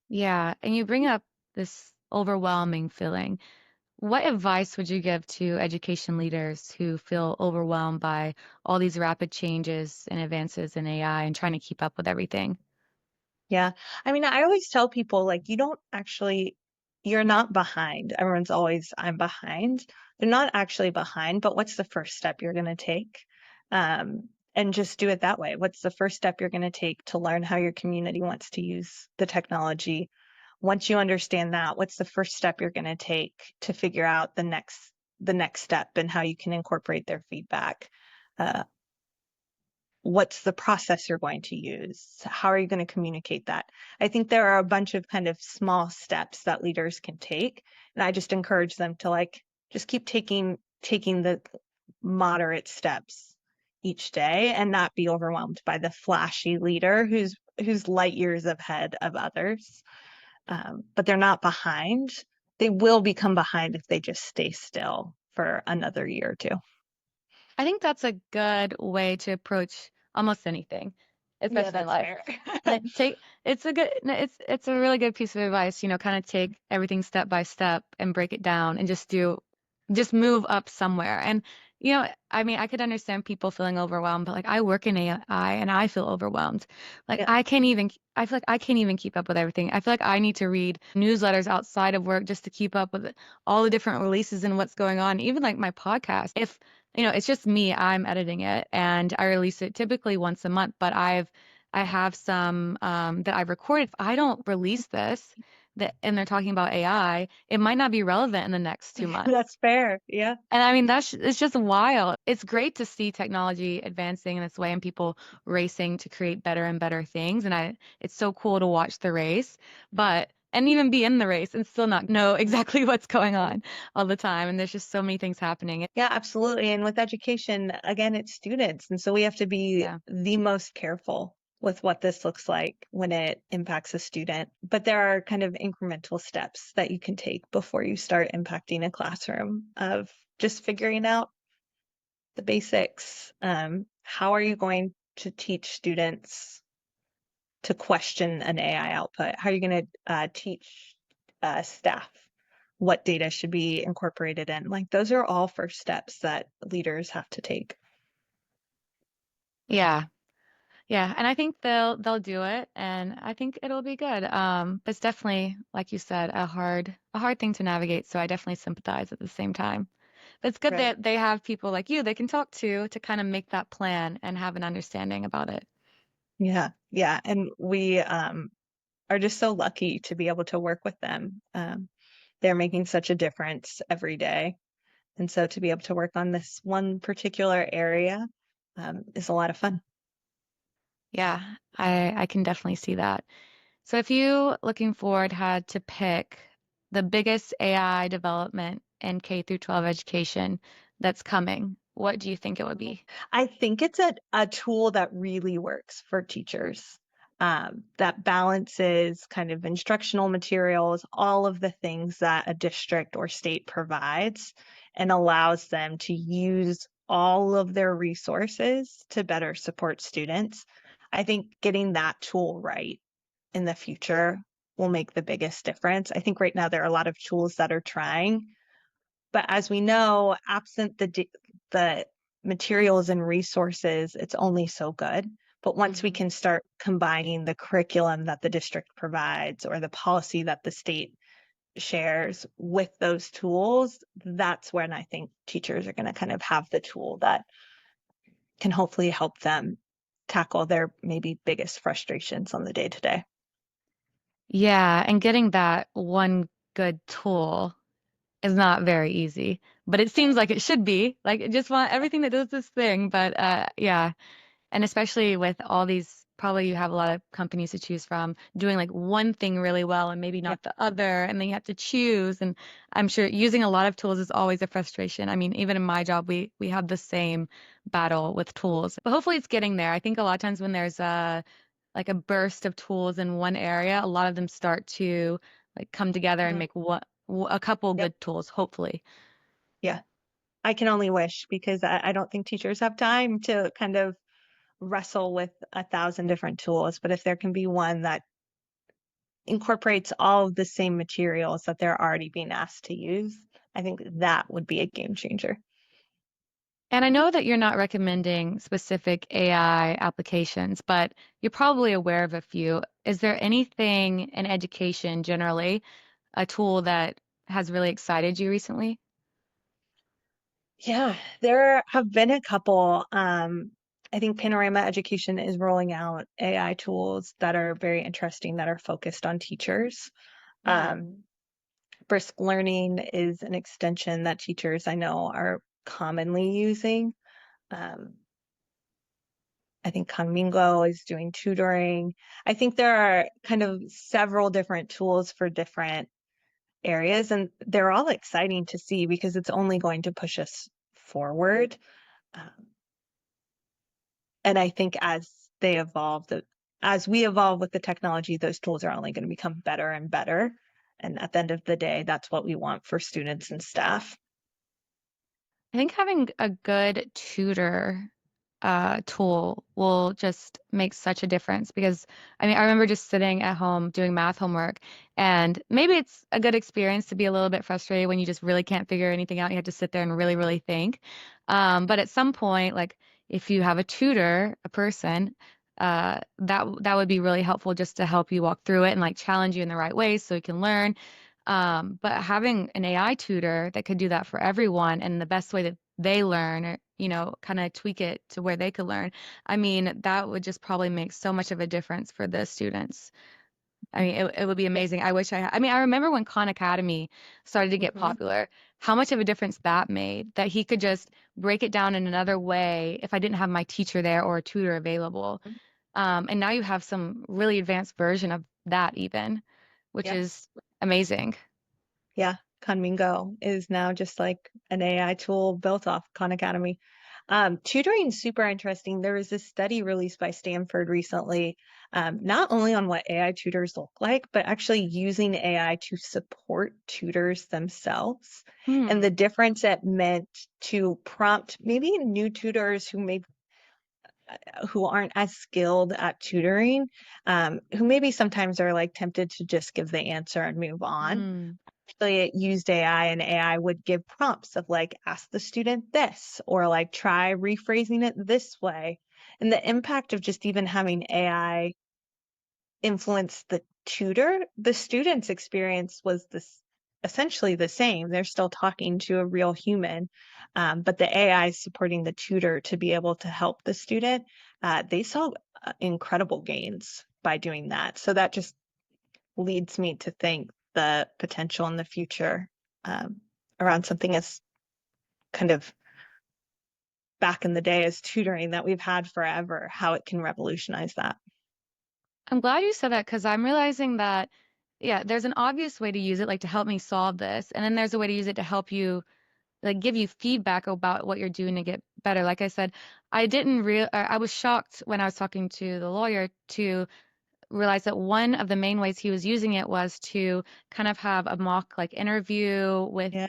Yeah. And you bring up this overwhelming feeling. What advice would you give to education leaders who feel overwhelmed by all these rapid changes and advances in AI and trying to keep up with everything? Yeah. I mean, I always tell people, like, you're not behind. Everyone's always, I'm behind. They're not actually behind, but what's the first step you're going to take? And just do it that way. What's the first step you're going to take to learn how your community wants to use the technology? Once you understand that, what's the first step you're going to take to figure out the next step and how you can incorporate their feedback? Uh, what's the process you're going to use? How are you going to communicate that? I think there are a bunch of kind of small steps that leaders can take. And I just encourage them to like just keep taking the moderate steps each day and not be overwhelmed by the flashy leader who's light years ahead of others. But they're not behind. They will become behind if they just stay still for another year or two. I think that's a good way to approach almost anything, Yeah, especially in that's life. fair. It's a good, no, it's a really good piece of advice, kind of take everything step by step and break it down and just move up somewhere. And, I mean, I could understand people feeling overwhelmed, but like I work in AI and I feel overwhelmed. Like Yeah. I feel like I can't even keep up with everything. I feel like I need to read newsletters outside of work just to keep up with all the different releases and what's going on. Even like my podcast, if it's just me, I'm editing it and I release it typically once a month, but I have some that I've recorded. If I don't release this, and they're talking about AI, it might not be relevant in the next 2 months. That's fair. Yeah. And I mean, it's just wild. It's great to see technology advancing in this way and people racing to create better and better things. And it's so cool to watch the race, and even be in the race and still not know exactly what's going on all the time. And there's just so many things happening. Yeah, absolutely. And with education, again, it's students. And so we have to be Yeah. the most careful with what this looks like when it impacts a student. But there are kind of incremental steps that you can take before you start impacting a classroom of just figuring out the basics. How are you going to teach students to question an AI output? How are you going to teach staff what data should be incorporated in? Like those are all first steps that leaders have to take. Yeah. Yeah, and I think they'll do it, and I think it'll be good. But it's definitely, like you said, a hard thing to navigate. So I definitely sympathize at the same time. But it's good Right. that they have people like you they can talk to kind of make that plan and have an understanding about it. Yeah. Yeah. And we are just so lucky to be able to work with them. They're making such a difference every day. And so to be able to work on this one particular area is a lot of fun. Yeah, I can definitely see that. So if you, looking forward, had to pick the biggest AI development in K through 12 education that's coming, what do you think it would be? I think it's a tool that really works for teachers that balances kind of instructional materials, all of the things that a district or state provides, and allows them to use all of their resources to better support students. I think getting that tool right in the future will make the biggest difference. I think right now there are a lot of tools that are trying, but as we know, absent the materials and resources, it's only so good. But once we Mhm. can start combining the curriculum that the district provides or the policy that the state shares with those tools, that's when I think teachers are going to kind of have the tool that can hopefully help them tackle their maybe biggest frustrations on the day to day. Yeah, and getting that one good tool is not very easy, but it seems like it should be. Like, I just want everything that does this thing. But yeah. And especially with all these, probably you have a lot of companies to choose from doing like one thing really well and maybe Yeah. not the other. And then you have to choose. And I'm sure using a lot of tools is always a frustration. I mean, even in my job, we have the same battle with tools, but hopefully it's getting there. I think a lot of times when there's like a burst of tools in one area, a lot of them start to like come together and Mhm. make a couple Yep. good tools, hopefully. Yeah. I can only wish because I don't think teachers have time to kind of wrestle with 1,000 different tools. But if there can be one that incorporates all of the same materials that they're already being asked to use, I think that would be a game changer. And I know that you're not recommending specific AI applications, but you're probably aware of a few. Is there anything in education generally, a tool that has really excited you recently? Yeah, there have been a couple. I think Panorama Education is rolling out AI tools that are very interesting that are focused on teachers. Hmm. Brisk learning is an extension that teachers I know are commonly using. Um, I think Conmingo is doing tutoring. I think there are kind of several different tools for different areas, and they're all exciting to see because it's only going to push us forward. Um, and I think as we evolve with the technology, those tools are only going to become better and better. And at the end of the day, that's what we want for students and staff. I think having a good tutor tool will just make such a difference because I mean, I remember just sitting at home doing math homework, and maybe it's a good experience to be a little bit frustrated when you just really can't figure anything out. You have to sit there and really, really think. But at some point, like if you have a tutor, a person, that would be really helpful just to help you walk through it and like challenge you in the right way so you can learn. But having an AI tutor that could do that for everyone and the best way that they learn, or, kind of tweak it to where they could learn, I mean, that would just probably make so much of a difference for the students. I mean, it would be Yeah. amazing. I mean, I remember when Khan Academy started to get Hmm. popular, how much of a difference that made, that he could just break it down in another way if I didn't have my teacher there or a tutor available. And now you have some really advanced version of that even, which Yeah. is amazing. Yeah. Conmingo is now just like an AI tool built off Khan Academy. Tutoring is super interesting. There was this study released by Stanford recently, not only on what AI tutors look like, but actually using AI to support tutors themselves and Hmm. the difference it meant to prompt maybe new tutors who aren't as skilled at tutoring, who maybe sometimes are like tempted to just give the answer and move on. Mm. Actually, it used AI, and AI would give prompts of like, ask the student this, or like, try rephrasing it this way. And the impact of just even having AI influence the tutor, the student's experience was this essentially the same. They're still talking to a real human, but the AI is supporting the tutor to be able to help the student. They saw incredible gains by doing that. So that just leads me to think the potential in the future um, around something as kind of back in the day as tutoring that we've had forever, how it can revolutionize that. I'm glad you said that because I'm realizing that, yeah, there's an obvious way to use it, like to help me solve this. And then there's a way to use it to help you, like give you feedback about what you're doing to get better. Like I said, I was shocked when I was talking to the lawyer to realized that one of the main ways he was using it was to kind of have a mock like interview Yeah.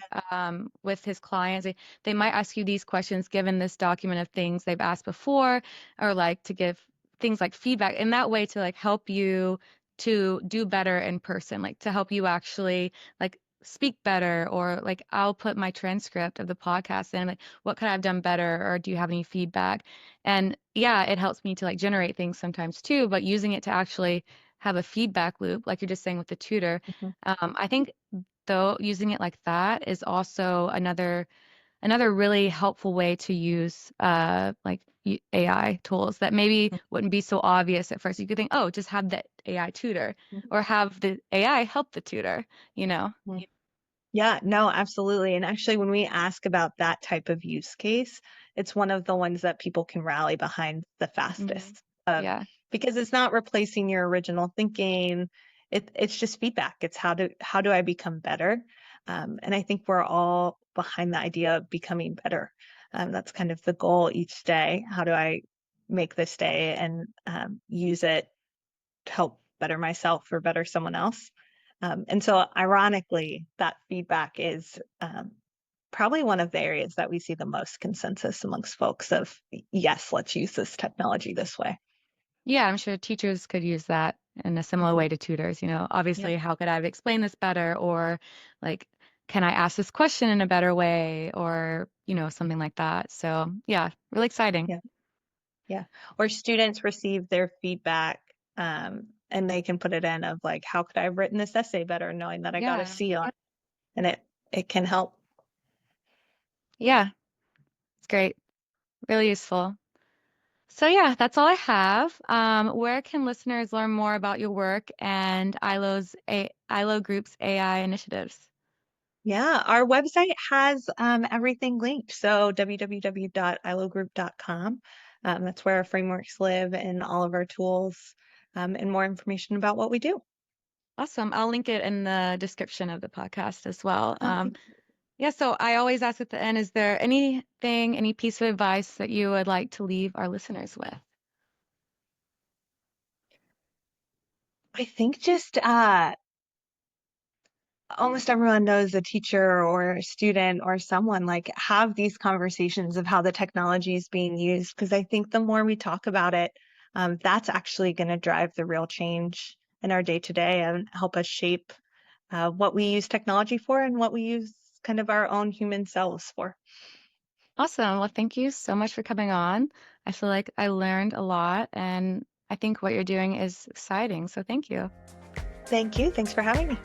with his clients. They might ask you these questions given this document of things they've asked before, or like to give things like feedback in that way to like help you to do better in person, like to help you actually like speak better, or like I'll put my transcript of the podcast in, like what could I have done better, or do you have any feedback? And yeah, it helps me to like generate things sometimes too, but using it to actually have a feedback loop, like you're just saying with the tutor, Mhm. I think though using it like that is also another really helpful way to use AI tools that maybe wouldn't be so obvious at first. You could think, oh, just have the AI tutor Mhm. or have the AI help the tutor, you know? Mhm. Yeah, no, absolutely. And actually, when we ask about that type of use case, it's one of the ones that people can rally behind the Hmm. fastest of Yeah. because it's not replacing your original thinking. It's just feedback. It's how do I become better? And I think we're all behind the idea of becoming better. That's kind of the goal each day. How do I make this day and use it to help better myself or better someone else? And so, ironically, that feedback is probably one of the areas that we see the most consensus amongst folks of, yes, let's use this technology this way. Yeah, I'm sure teachers could use that in a similar Mhm. way to tutors. Yeah. Obviously, how could I have explained this better? Or like, can I ask this question in a better way? Or, something like that. So, yeah, really exciting. Yeah. Yeah. Or students receive their feedback and they can put it in of like, how could I have written this essay better knowing that I got a Yeah. C on it? And it can help. Yeah, it's great. Really useful. So yeah, that's all I have. Where can listeners learn more about your work and ILO Group's AI initiatives? Yeah, our website has everything linked. So www.ilogroup.com. That's where our frameworks live and all of our tools and more information about what we do. Awesome. I'll link it in the description of the podcast as well. Okay. Yeah, so I always ask at the end, is there anything, any piece of advice that you would like to leave our listeners with? I think just almost everyone knows a teacher or a student or someone like have these conversations of how the technology is being used because I think the more we talk about it, that's actually going to drive the real change in our day to day and help us shape what we use technology for and what we use kind of our own human selves for. Awesome. Well, thank you so much for coming on. I feel like I learned a lot and I think what you're doing is exciting. So thank you. Thank you. Thanks for having me.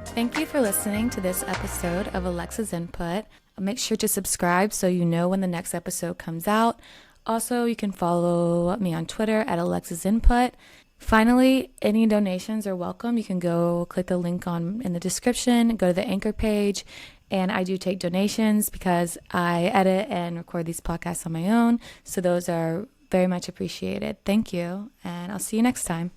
Thank you for listening to this episode of Alexa's Input. Make sure to subscribe so you know when the next episode comes out. Also, you can follow me on Twitter at Alexa's Input. Finally, any donations are welcome. You can go click the link on in the description, go to the anchor page, and I do take donations because I edit and record these podcasts on my own. So those are very much appreciated. Thank you, and I'll see you next time.